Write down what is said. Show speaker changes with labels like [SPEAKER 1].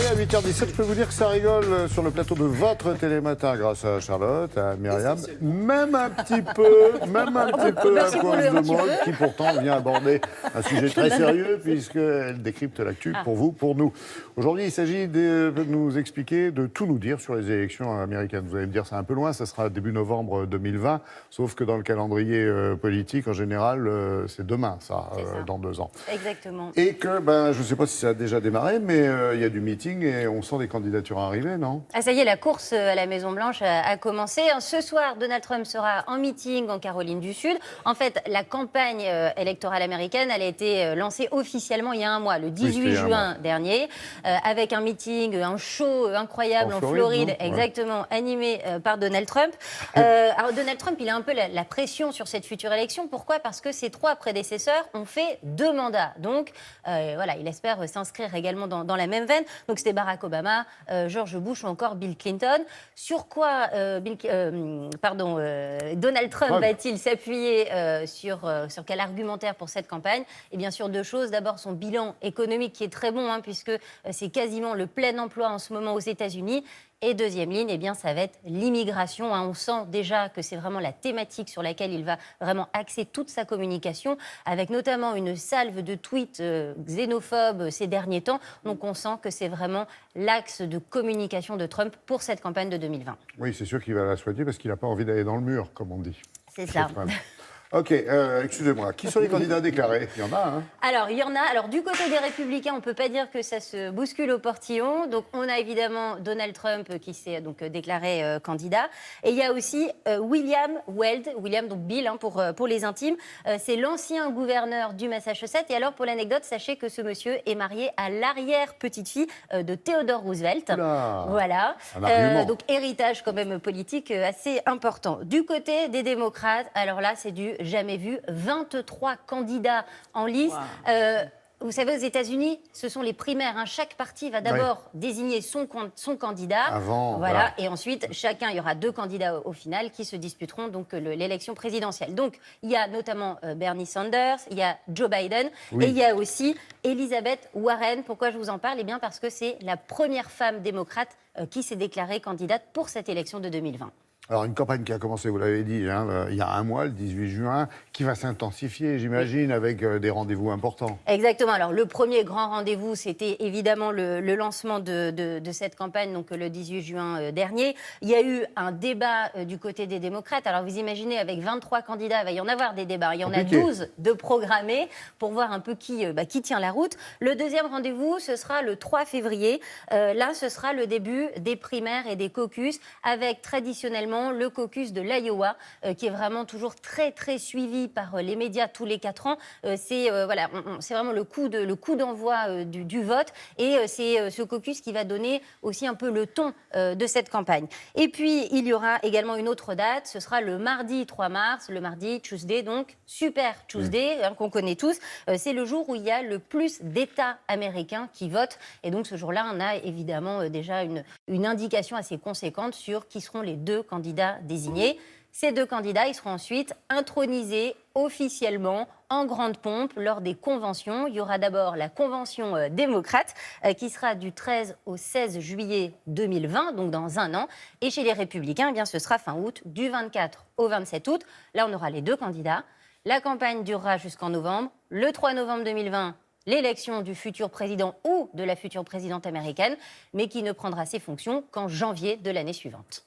[SPEAKER 1] Allez, à 8h17, je peux vous dire que ça rigole sur le plateau de votre télématin grâce à Charlotte, à Myriam, même un petit peu à cause de Maud, qui pourtant vient aborder un sujet très sérieux puisqu'elle décrypte l'actu pour vous, pour nous. Aujourd'hui, il s'agit de nous expliquer, de tout nous dire sur les élections américaines. Vous allez me dire, c'est un peu loin, ça sera début novembre 2020, sauf que dans le calendrier politique, en général, c'est demain, dans 2 ans.
[SPEAKER 2] Exactement.
[SPEAKER 1] Et que, je ne sais pas si ça a déjà démarré, mais il y a du meeting et on sent des candidatures arriver, non?
[SPEAKER 2] Ah, ça y est, la course à la Maison-Blanche a commencé. Ce soir, Donald Trump sera en meeting en Caroline du Sud. En fait, la campagne électorale américaine, elle a été lancée officiellement il y a un mois, le 18 juin dernier, avec un meeting, un show incroyable en Floride, exactement, animé par Donald Trump. Alors, Donald Trump, il a un peu la pression sur cette future élection. Pourquoi? Parce que ses 3 prédécesseurs ont fait 2 mandats. Donc, voilà, il espère s'inscrire également dans la même veine. Donc, c'était Barack Obama, George Bush ou encore Bill Clinton. Sur quoi Donald Trump va-t-il s'appuyer sur quel argumentaire pour cette campagne? Et bien sûr 2 choses. D'abord, son bilan économique qui est très bon, puisque c'est quasiment le plein emploi en ce moment aux États-Unis. Et deuxième ligne, ça va être l'immigration. On sent déjà que c'est vraiment la thématique sur laquelle il va vraiment axer toute sa communication, avec notamment une salve de tweets xénophobes ces derniers temps. Donc on sent que c'est vraiment l'axe de communication de Trump pour cette campagne de 2020.
[SPEAKER 1] Oui, c'est sûr qu'il va la soigner parce qu'il n'a pas envie d'aller dans le mur, comme on dit.
[SPEAKER 2] C'est ça.
[SPEAKER 1] Ok, excusez-moi. Qui sont les candidats déclarés? Il y en a, hein?
[SPEAKER 2] Alors, il y en a. Alors, du côté des Républicains, on ne peut pas dire que ça se bouscule au portillon. Donc, on a évidemment Donald Trump qui s'est donc déclaré candidat. Et il y a aussi William Weld, donc Bill pour les intimes. C'est l'ancien gouverneur du Massachusetts. Et alors, pour l'anecdote, sachez que ce monsieur est marié à l'arrière-petite-fille de Theodore Roosevelt.
[SPEAKER 1] Oula,
[SPEAKER 2] voilà.
[SPEAKER 1] Un argument.
[SPEAKER 2] Donc, héritage quand même politique assez important. Du côté des démocrates, alors là, c'est du jamais vu. 23 candidats en lice. Wow. Vous savez, aux États-Unis, ce sont les primaires. Chaque parti va d'abord désigner son candidat. Voilà. Et ensuite, il y aura 2 candidats au final qui se disputeront donc l'élection présidentielle. Donc, il y a notamment Bernie Sanders, il y a Joe Biden et il y a aussi Elizabeth Warren. Pourquoi je vous en parle? Eh bien, parce que c'est la première femme démocrate qui s'est déclarée candidate pour cette élection de 2020.
[SPEAKER 1] Alors, une campagne qui a commencé, vous l'avez dit, il y a un mois, le 18 juin, qui va s'intensifier, j'imagine, avec des rendez-vous importants.
[SPEAKER 2] Exactement. Alors, le premier grand rendez-vous, c'était évidemment le lancement de cette campagne, donc le 18 juin dernier. Il y a eu un débat du côté des démocrates. Alors, vous imaginez, avec 23 candidats, il va y en avoir des débats. Il y en a 12 de programmés pour voir un peu qui tient la route. Le deuxième rendez-vous, ce sera le 3 février. Là, ce sera le début des primaires et des caucus, avec traditionnellement le caucus de l'Iowa, qui est vraiment toujours très, très suivi par les médias tous les 4 ans. C'est vraiment le coup d'envoi du vote. Et c'est ce caucus qui va donner aussi un peu le ton de cette campagne. Et puis, il y aura également une autre date. Ce sera le mardi 3 mars, le mardi Tuesday, donc Super Tuesday, qu'on connaît tous. C'est le jour où il y a le plus d'États américains qui votent. Et donc, ce jour-là, on a évidemment déjà une indication assez conséquente sur qui seront les 2 candidats désignés. Ces 2 candidats, ils seront ensuite intronisés officiellement en grande pompe lors des conventions. Il y aura d'abord la convention démocrate qui sera du 13 au 16 juillet 2020, donc dans un an. Et chez les Républicains, ce sera fin août, du 24 au 27 août. Là, on aura les 2 candidats. La campagne durera jusqu'en novembre. Le 3 novembre 2020, l'élection du futur président ou de la future présidente américaine, mais qui ne prendra ses fonctions qu'en janvier de l'année suivante.